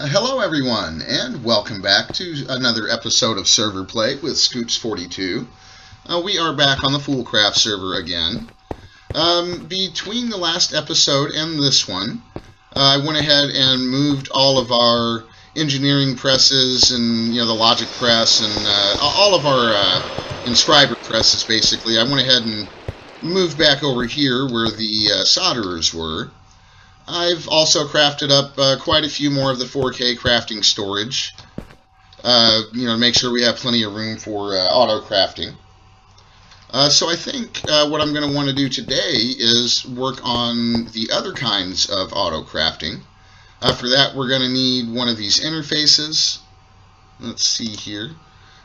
Hello everyone, and welcome back to another episode of Server Play with Scoops42. We are back on the Foolcraft server again. Between the last episode and this one, I went ahead and moved all of our engineering presses and the logic press and all of our inscriber presses basically. I went ahead and moved back over here where the solderers were. I've also crafted up quite a few more of the 4K crafting storage, to make sure we have plenty of room for auto-crafting. So I think what I'm going to want to do today is work on the other kinds of auto-crafting. For that, we're going to need one of these interfaces. Let's see here.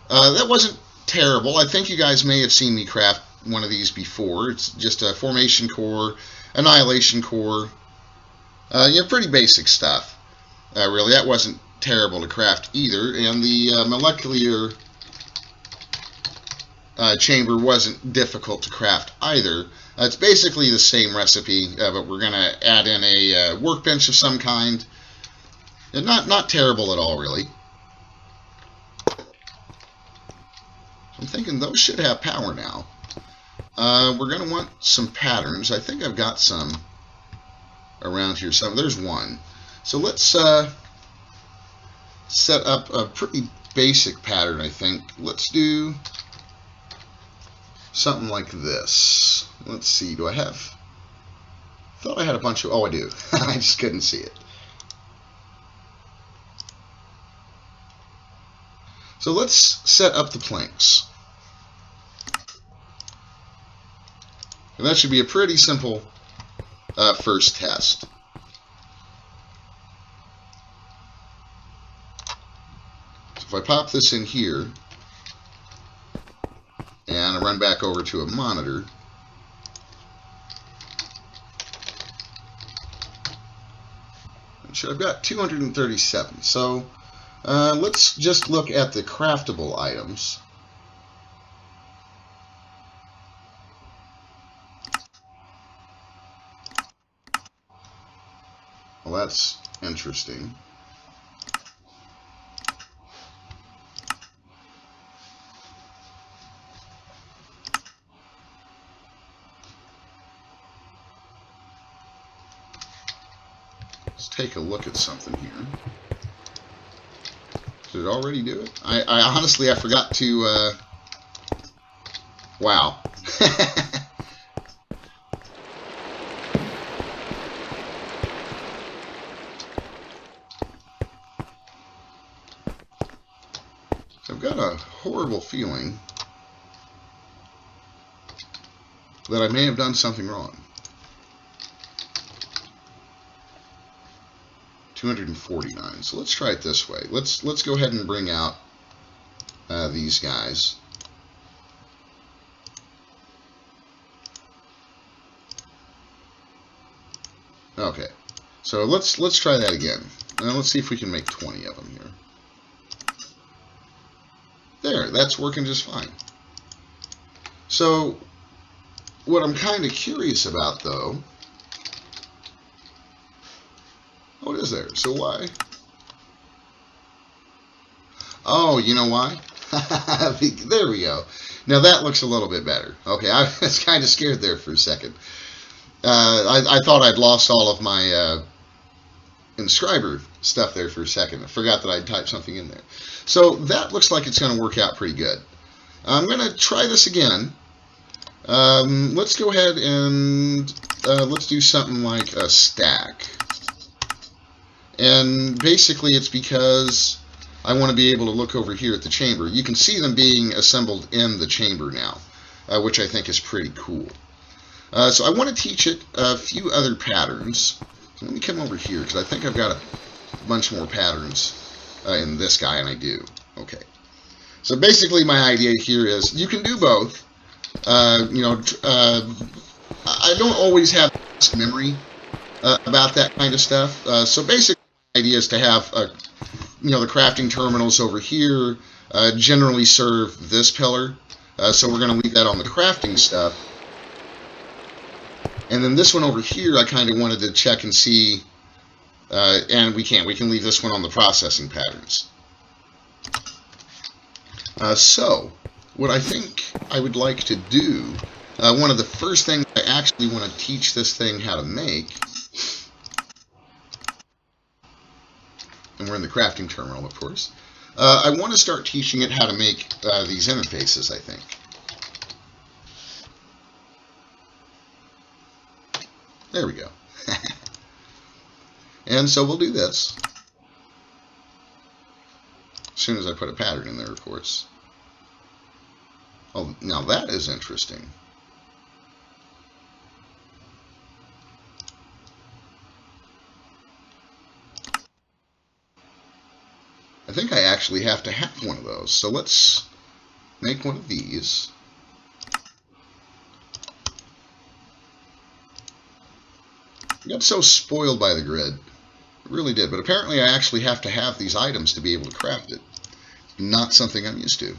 That wasn't terrible. I think you guys may have seen me craft one of these before. It's just a formation core, annihilation core. Pretty basic stuff. Really, that wasn't terrible to craft either, and the molecular chamber wasn't difficult to craft either. It's basically the same recipe, but we're going to add in a workbench of some kind. And not terrible at all, really. I'm thinking those should have power now. We're going to want some patterns. I think I've got some around here. So there's one. So let's set up a pretty basic pattern, I think. Let's do something like this. Let's see. Do I have... thought I had a bunch of... oh, I do. I just couldn't see it. So let's set up the planks. And that should be a pretty simple first test. So if I pop this in here and I run back over to a monitor, I've got 237. So let's just look at the craftable items. Well, that's interesting. Let's take a look at something here. Did it already do it? I honestly, I forgot to, wow. I've got a horrible feeling that I may have done something wrong. 249. So let's try it this way. Let's go ahead and bring out these guys. Okay. So let's try that again. And let's see if we can make 20 of them here. There, that's working just fine. So, what I'm kind of curious about, though... what is there? So why? Oh, you know why? There we go. Now that looks a little bit better. Okay, I was kind of scared there for a second. I thought I'd lost all of my inscriber stuff there for a second. I forgot that I'd typed something in there. So that looks like it's going to work out pretty good. I'm going to try this again. Let's go ahead and let's do something like a stack. And basically it's because I want to be able to look over here at the chamber. You can see them being assembled in the chamber now, which I think is pretty cool. So I want to teach it a few other patterns. So let me come over here because I think I've got a bunch more patterns in this guy, and I do. Okay. So basically my idea here is you can do both. I don't always have memory about that kind of stuff. So basically my idea is to have the crafting terminals over here generally serve this pillar. So we're going to leave that on the crafting stuff. And then this one over here, I kind of wanted to check and see And we can leave this one on the processing patterns. So, what I think I would like to do, one of the first things I actually want to teach this thing how to make, and we're in the crafting terminal, of course, I want to start teaching it how to make these interfaces, I think. There we go. And so we'll do this. As soon as I put a pattern in there, of course. Oh, now that is interesting. I think I actually have to have one of those. So let's make one of these. I got so spoiled by the grid. It really did. But apparently I actually have to have these items to be able to craft it. Not something I'm used to.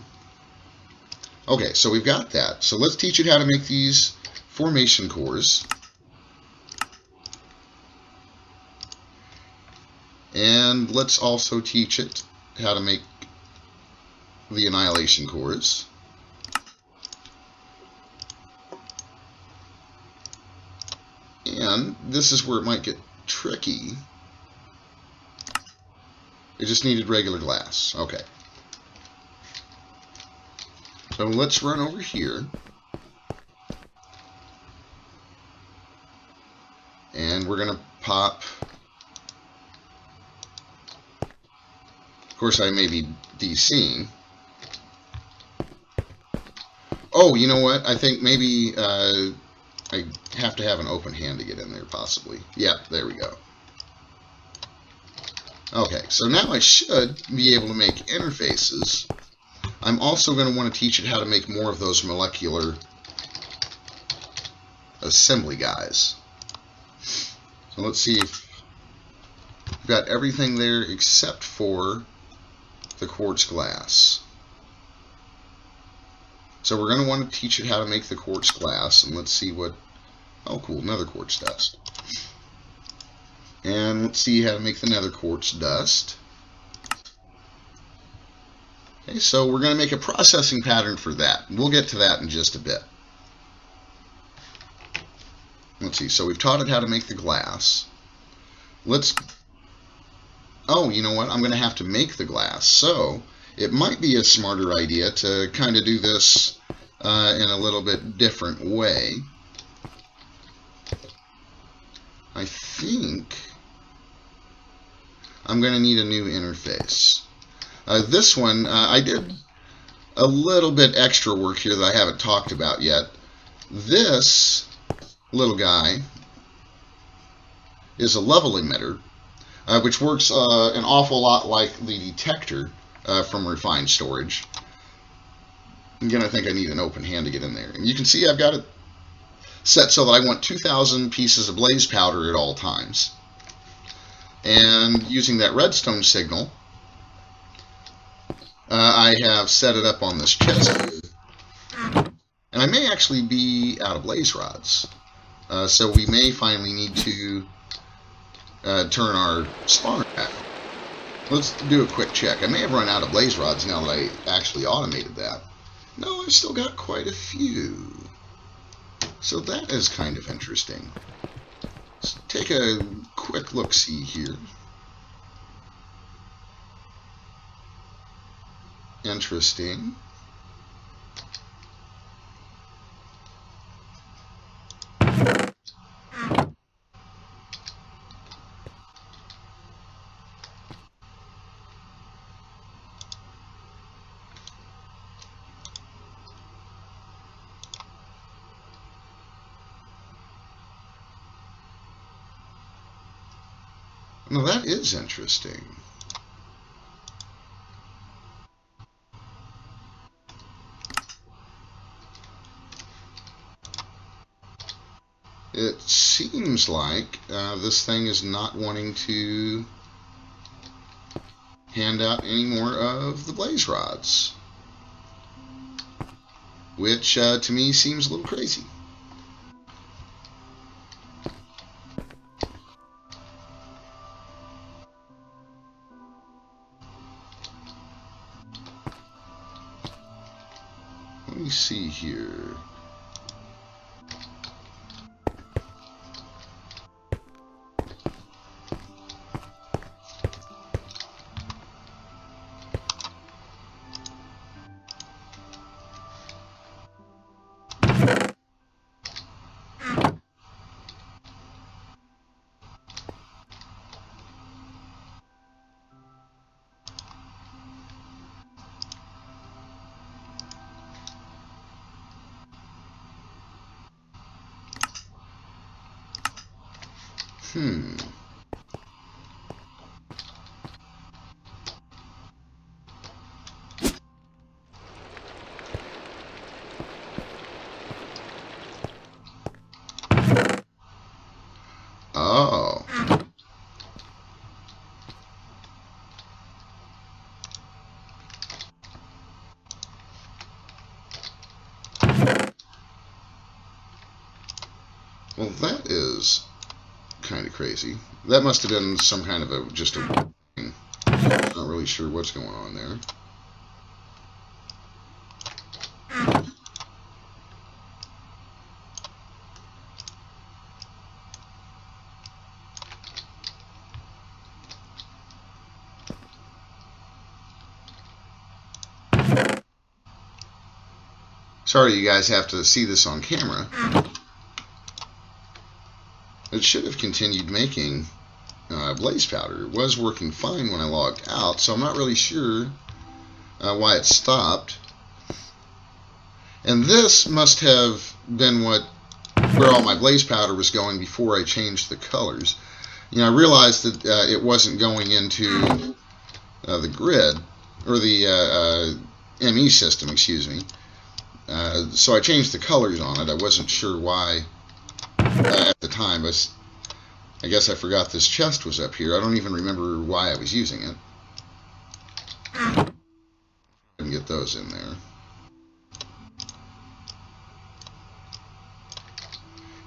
Okay, so we've got that. So let's teach it how to make these formation cores. And let's also teach it how to make the annihilation cores. And this is where it might get tricky. It just needed regular glass. Okay. So let's run over here. And we're going to pop. Of course, I may be DCing. Oh, you know what? I think maybe I have to have an open hand to get in there, possibly. Yeah, there we go. Okay, so now I should be able to make interfaces. I'm also going to want to teach it how to make more of those molecular assembly guys. So let's see if we've got everything there except for the quartz glass. So we're going to want to teach it how to make the quartz glass, and let's see what, oh cool, nether quartz dust. And let's see how to make the nether quartz dust. Okay, so we're going to make a processing pattern for that. We'll get to that in just a bit. Let's see, so we've taught it how to make the glass. Let's, oh, you know what, I'm going to have to make the glass. So it might be a smarter idea to kind of do this in a little bit different way. I think I'm going to need a new interface. This one, I did a little bit extra work here that I haven't talked about yet. This little guy is a level emitter, which works an awful lot like the detector from refined storage. Again, I think I need an open hand to get in there. And you can see I've got it set so that I want 2,000 pieces of blaze powder at all times. And using that redstone signal, I have set it up on this chest here. And I may actually be out of blaze rods. So we may finally need to turn our spawner back. Let's do a quick check. I may have run out of blaze rods now that I actually automated that. No, I've still got quite a few. So that is kind of interesting. Let's take a quick look-see here. Interesting. Now that is interesting. It seems like this thing is not wanting to hand out any more of the blaze rods, which to me seems a little crazy. let me see here. Oh. Well, that is kind of crazy. That must have been some kind of a not really sure what's going on there. Sorry you guys have to see this on camera. It should have continued making blaze powder. It was working fine when I logged out, so I'm not really sure why it stopped. And this must have been where all my blaze powder was going before I changed the colors. You know, I realized that it wasn't going into the grid, or the ME system, excuse me. So I changed the colors on it. I wasn't sure why at the time. I guess I forgot this chest was up here. I don't even remember why I was using it. And get those in there.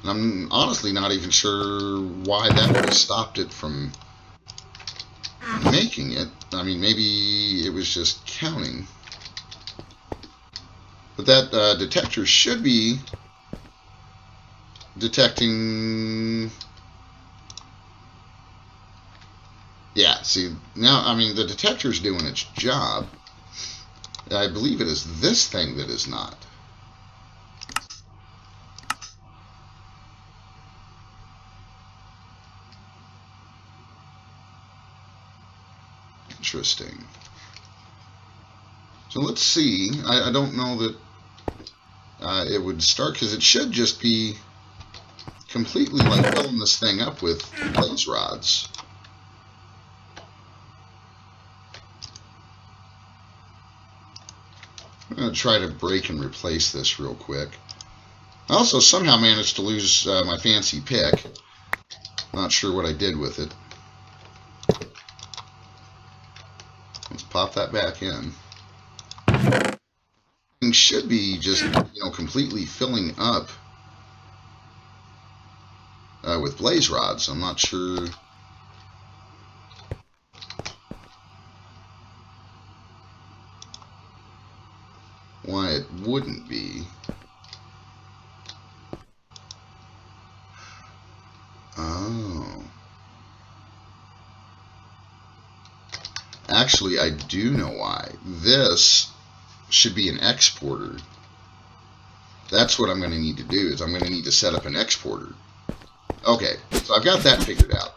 And I'm honestly not even sure why that would have stopped it from making it. I mean, maybe it was just counting. But that detector should be detecting... Yeah, see, now, I mean, the detector's doing its job. I believe it is this thing that is not. Interesting. So let's see. I don't know that it would start, because it should just be completely like filling this thing up with blaze rods. I'm going to try to break and replace this real quick. I also somehow managed to lose my fancy pick. Not sure what I did with it. Let's pop that back in. It should be just, you know, completely filling up with blaze rods. I'm not sure why it wouldn't be. Oh. Actually, I do know why. This should be an exporter. That's what I'm going to need to do, is I'm going to need to set up an exporter. Okay, so I've got that figured out.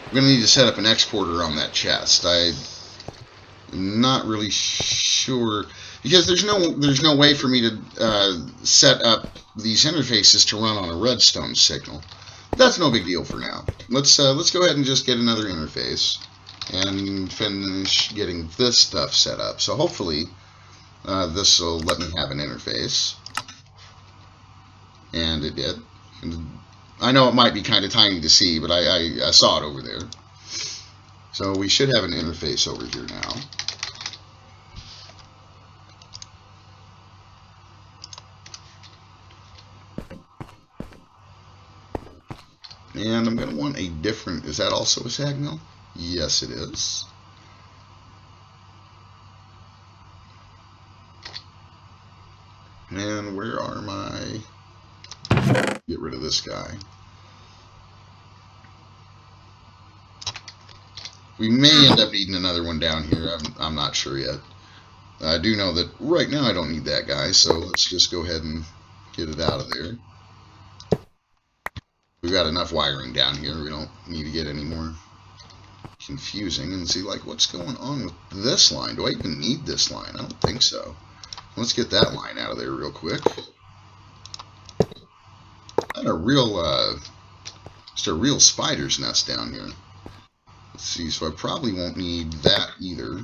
I'm going to need to set up an exporter on that chest. I'm not really sure, because there's no way for me to set up these interfaces to run on a redstone signal. That's no big deal for now. Let's go ahead and just get another interface and finish getting this stuff set up. So hopefully this will let me have an interface, and it did. And I know it might be kind of tiny to see, but I saw it over there. So we should have an interface over here now. And I'm going to want a different, is that also a sag mill? Yes, it is. And where are my... Get rid of this guy. We may end up needing another one down here. I'm not sure yet. I do know that right now I don't need that guy, so let's just go ahead and get it out of there. We've got enough wiring down here. We don't need to get any more confusing and see, like, what's going on with this line. Do I even need this line? I don't think so. Let's get that line out of there real quick. Got a real, just a real spider's nest down here. Let's see, so I probably won't need that either.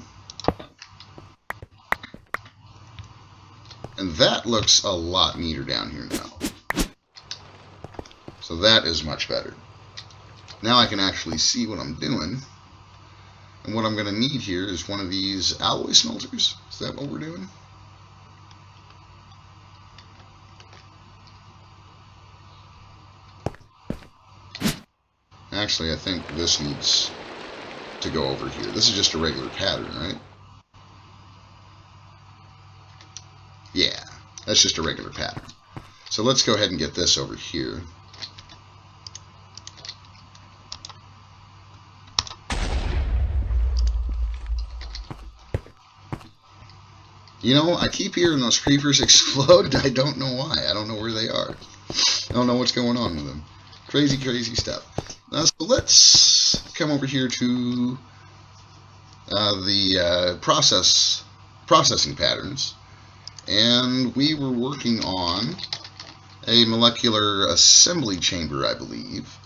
And that looks a lot neater down here now. So that is much better. Now I can actually see what I'm doing. And what I'm going to need here is one of these alloy smelters. Is that what we're doing? Actually, I think this needs to go over here. This is just a regular pattern, right? Yeah, that's just a regular pattern. So let's go ahead and get this over here. You know, I keep hearing those creepers explode. I don't know why. I don't know where they are. I don't know what's going on with them. Crazy, crazy stuff. So let's come over here to the processing patterns. And we were working on a molecular assembly chamber, I believe.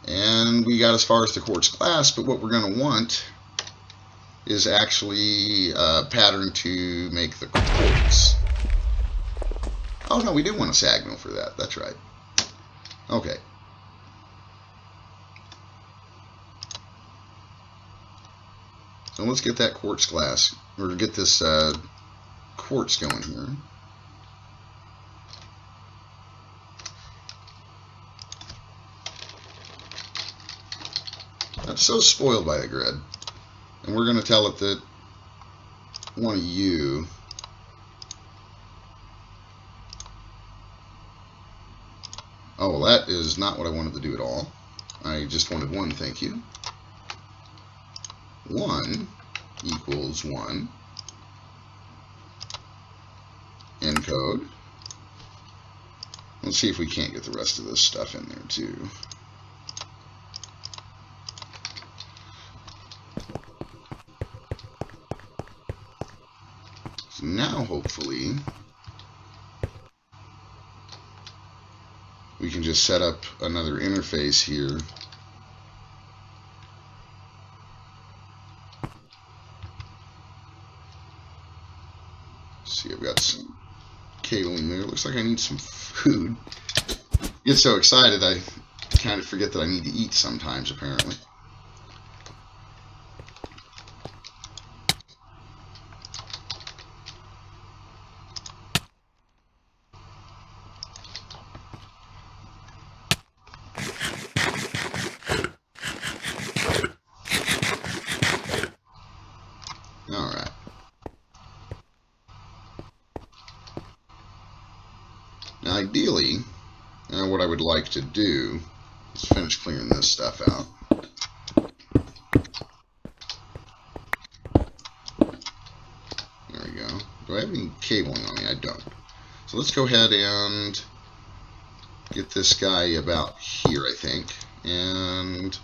And we got as far as the quartz glass, but what we're going to want is actually a pattern to make the quartz. Oh no, we do want a sag mill for that. That's right. Okay. So let's get that quartz glass, or get this quartz going here. I'm so spoiled by the grid. And we're going to tell it that one of you oh, well, that is not what I wanted to do at all. I just wanted one, thank you. 1 equals 1 encode. Let's see if we can't get the rest of this stuff in there too. So now hopefully we can just set up another interface here. See, I've got some cabling there. Looks like I need some food. Get so excited I kind of forget that I need to eat sometimes, apparently. Alright. Now ideally, what I would like to do is finish clearing this stuff out. There we go. Do I have any cabling on me? I don't. So let's go ahead and get this guy about here, I think. And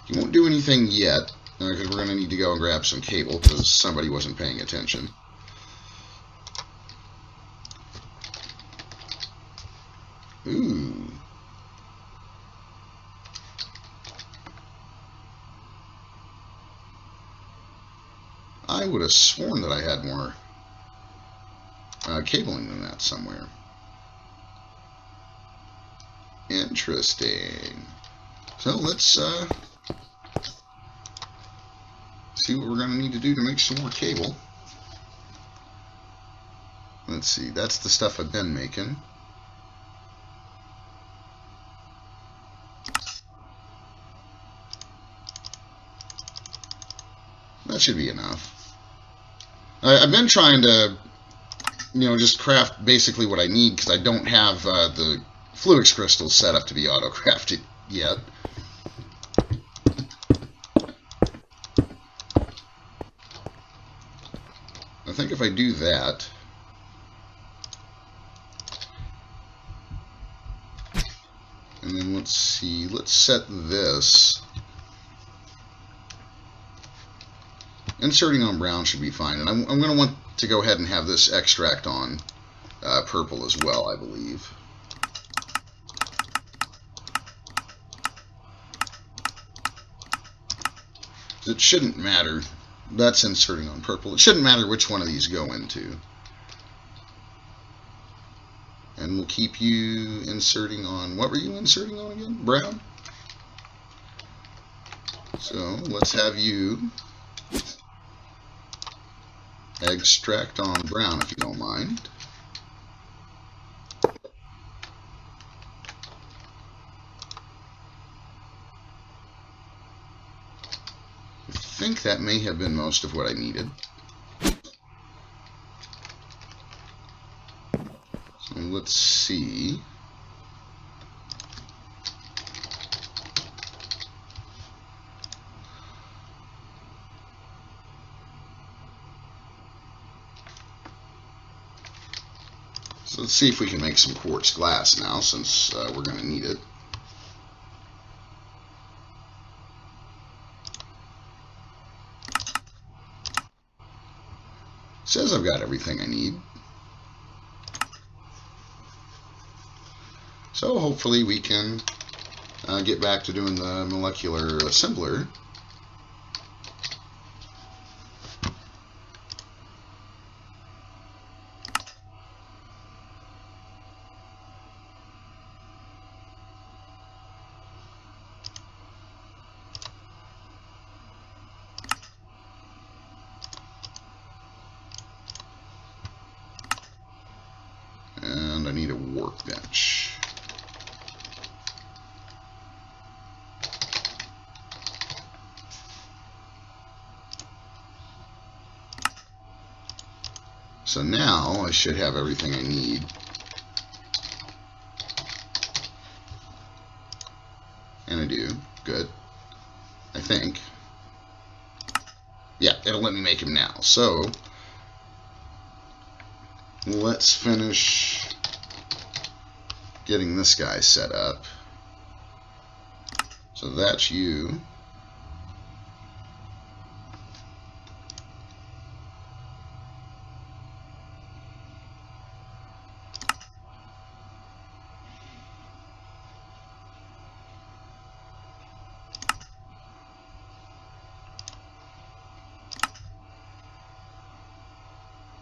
you won't do anything yet, because we're going to need to go and grab some cable because somebody wasn't paying attention. Ooh. I would have sworn that I had more cabling than that somewhere. Interesting. So let's see what we're going to need to do to make some more cable. Let's see, that's the stuff I've been making. That should be enough. I've been trying to just craft basically what I need, because I don't have the Fluix crystals set up to be auto-crafted yet. I think if I do that, and then let's see, let's set this. Inserting on brown should be fine, and I'm going to want to go ahead and have this extract on purple as well, I believe. It shouldn't matter. That's inserting on purple. It shouldn't matter which one of these go into. And we'll keep you inserting on, what were you inserting on again? Brown? So let's have you extract on brown, if you don't mind. I think that may have been most of what I needed. So let's see. So let's see if we can make some quartz glass now, since we're going to need it. Says I've got everything I need. So hopefully we can get back to doing the molecular assembler. And I need a workbench. So now I should have everything I need. And I do. Good. I think. Yeah, it'll let me make him now. So let's finish getting this guy set up. So that's you.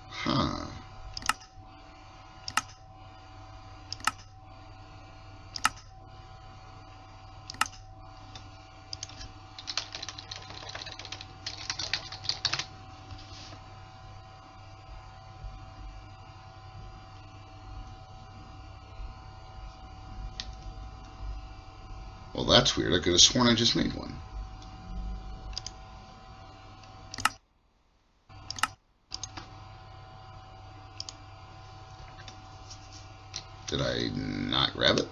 Huh. Well, that's weird. I could have sworn I just made one. Did I not grab it?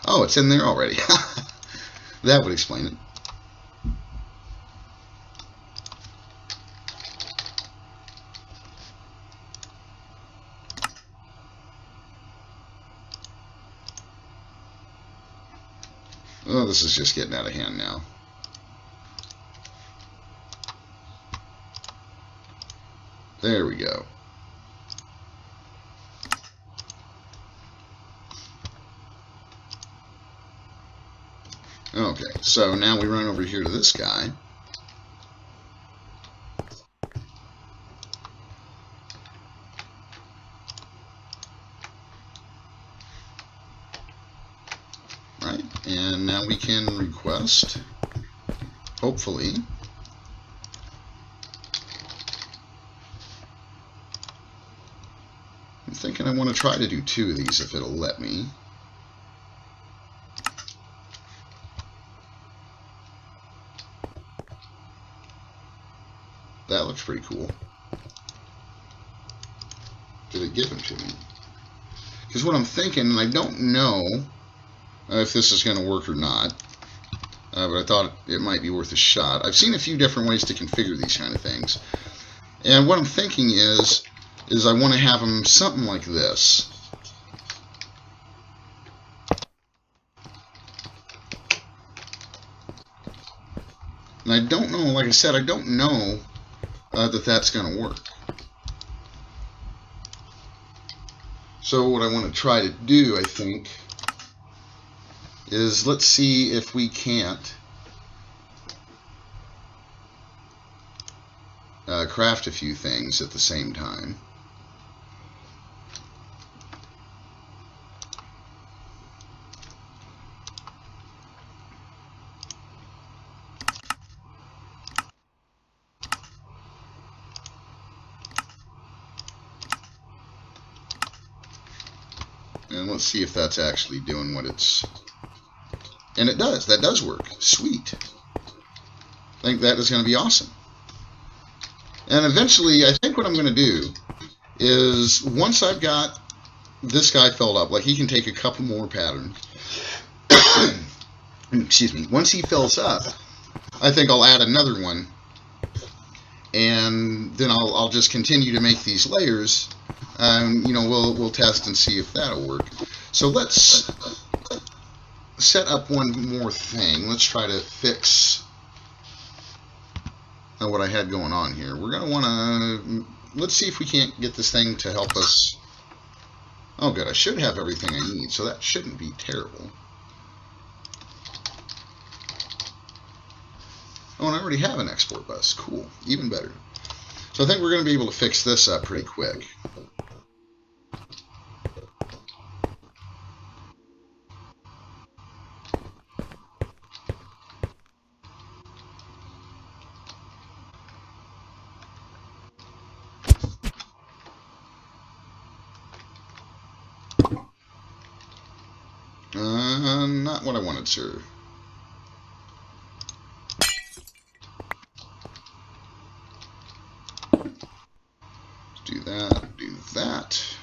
Oh, it's in there already. That would explain it. Oh, this is just getting out of hand now. There we go. Okay, so now we run over here to this guy. Right, and now we can request, hopefully, I'm thinking I want to try to do 2 of these if it'll let me. That looks pretty cool. did it give them to me? Because what I'm thinking, and I don't know if this is going to work or not, but I thought it might be worth a shot. I've seen a few different ways to configure these kind of things. And what I'm thinking is I want to have them something like this. And I don't know, like I said, I don't know that that's going to work. So what I want to try to do, I think, is let's see if we can't craft a few things at the same time. And let's see if that's actually doing what it's... And it does. That does work. Sweet. I think that is going to be awesome. And eventually, I think what I'm going to do is, once I've got this guy filled up, like he can take a couple more patterns. Excuse me. Once he fills up, I think I'll add another one. And then I'll just continue to make these layers. You know, we'll test and see if that'll work. So let's set up one more thing. Let's try to fix what I had going on here. We're going to want to... Let's see if we can't get this thing to help us. Oh, good. I should have everything I need, so that shouldn't be terrible. Oh, and I already have an export bus. Cool. Even better. So I think we're going to be able to fix this up pretty quick. Not what I wanted, sir. Do that.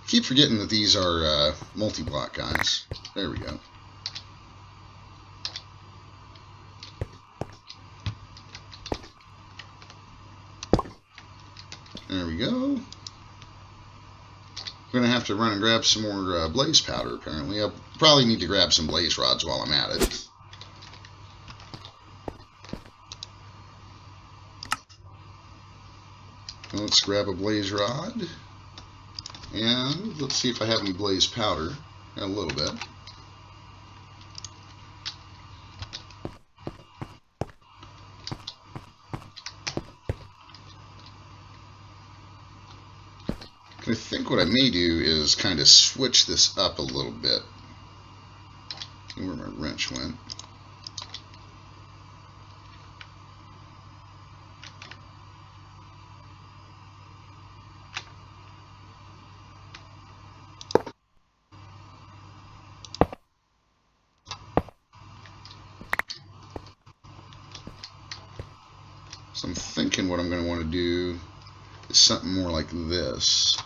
Keep forgetting that these are multi-block guys. There we go. There we go. I'm going to have to run and grab some more blaze powder, apparently. I'll probably need to grab some blaze rods while I'm at it. Let's grab a blaze rod. And let's see if I have any blaze powder. A little bit. I think what I may do is kind of switch this up a little bit. See where my wrench went. So I'm thinking what I'm going to want to do is something more like this.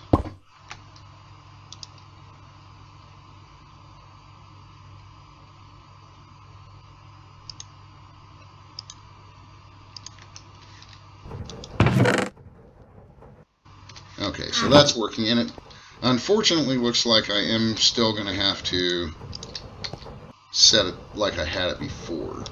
Okay, so that's working, and it unfortunately looks like I am still going to have to set it like I had it before.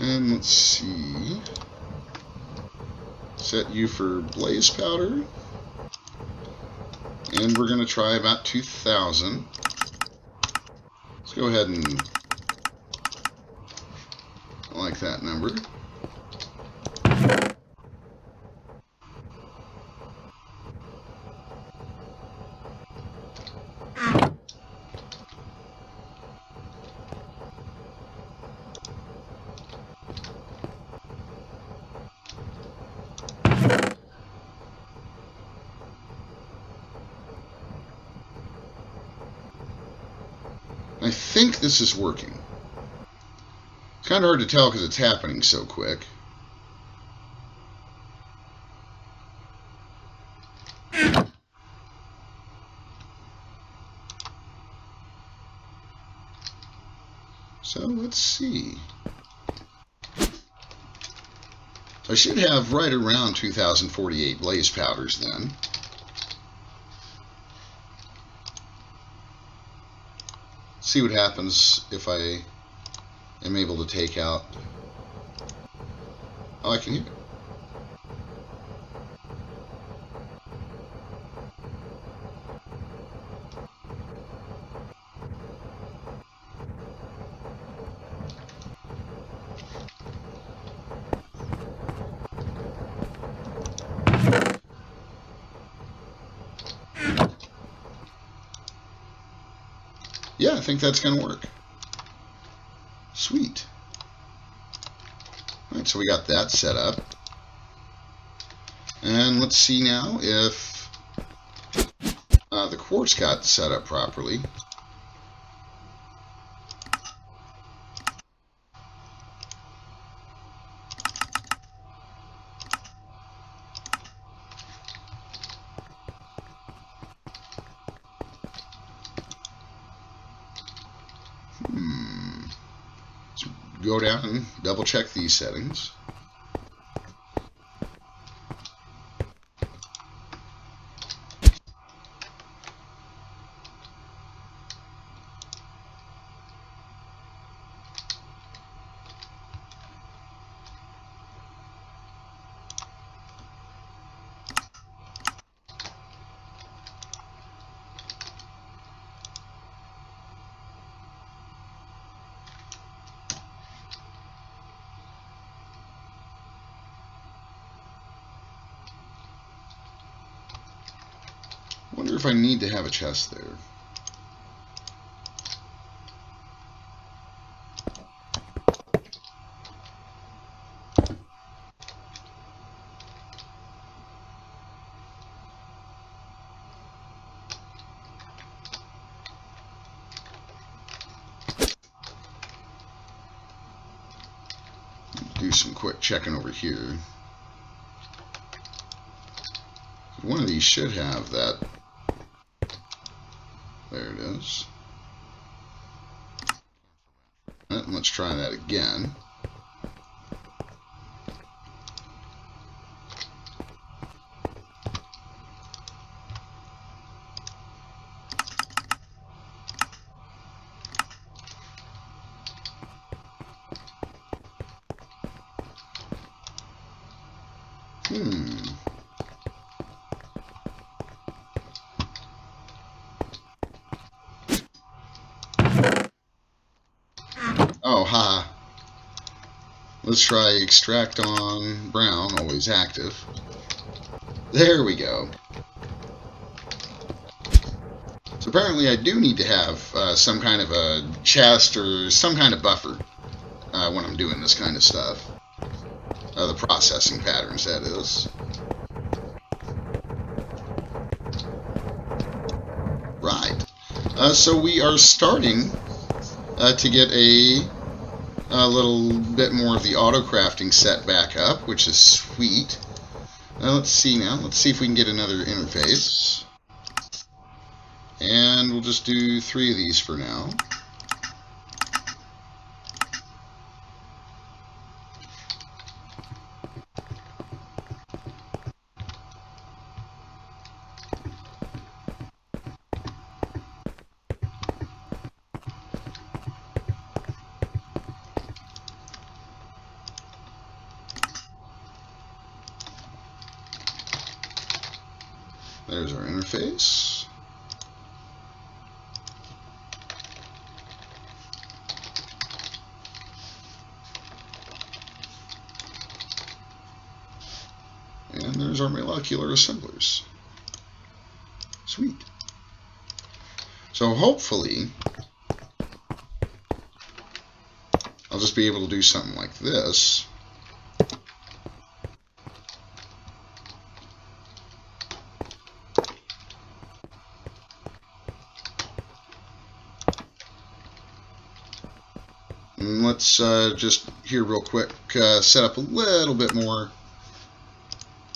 And let's see, set you for blaze powder, and we're going to try about 2,000. Let's go ahead and like that number. I think this is working. It's kind of hard to tell because it's happening so quick. So let's see. I should have right around 2048 blaze powders then. See what happens if I am able to take out. Oh, I can hear it. Yeah, I think that's going to work. Sweet. Alright, so we got that set up. And let's see now if the quartz got set up properly. Let's go down and double check these settings. I wonder if I need to have a chest there. Do some quick checking over here. One of these should have that. There it is. And let's try that again. Oh, haha. Let's try extract on brown, always active. There we go. So apparently I do need to have some kind of a chest or some kind of buffer when I'm doing this kind of stuff. The processing patterns, that is. Right. So we are starting to get a little bit more of the auto-crafting set back up, which is sweet. Let's see now. Let's see if we can get another interface. And we'll just do 3 of these for now. There's our interface. And there's our molecular assemblers. Sweet. So hopefully, I'll just be able to do something like this. And let's just here real quick set up a little bit more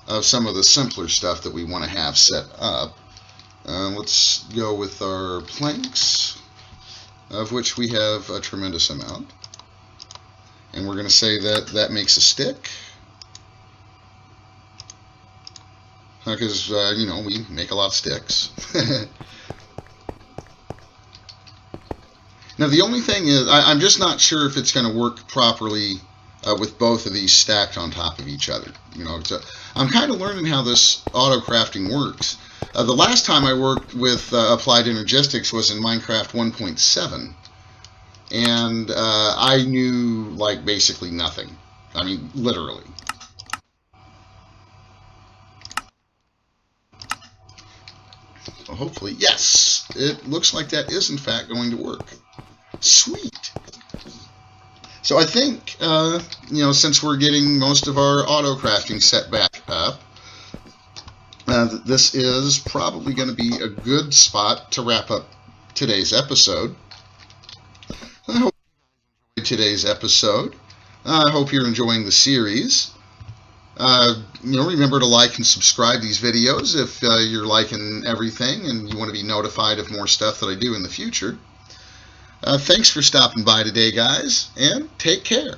of some of the simpler stuff that we want to have set up. Let's go with our planks, of which we have a tremendous amount. And we're going to say that that makes a stick. Because, you know, we make a lot of sticks. Now, the only thing is, I'm just not sure if it's going to work properly with both of these stacked on top of each other. You know, I'm kind of learning how this auto-crafting works. The last time I worked with Applied Energistics was in Minecraft 1.7. And I knew, like, basically nothing. I mean, literally. So hopefully, yes! It looks like that is, in fact, going to work. Sweet! So I think, you know, since we're getting most of our auto-crafting set back up, this is probably going to be a good spot to wrap up today's episode. I hope you enjoyed today's episode. I hope you're enjoying the series. You know, remember to like and subscribe these videos if you're liking everything and you want to be notified of more stuff that I do in the future. Thanks for stopping by today, guys, and take care.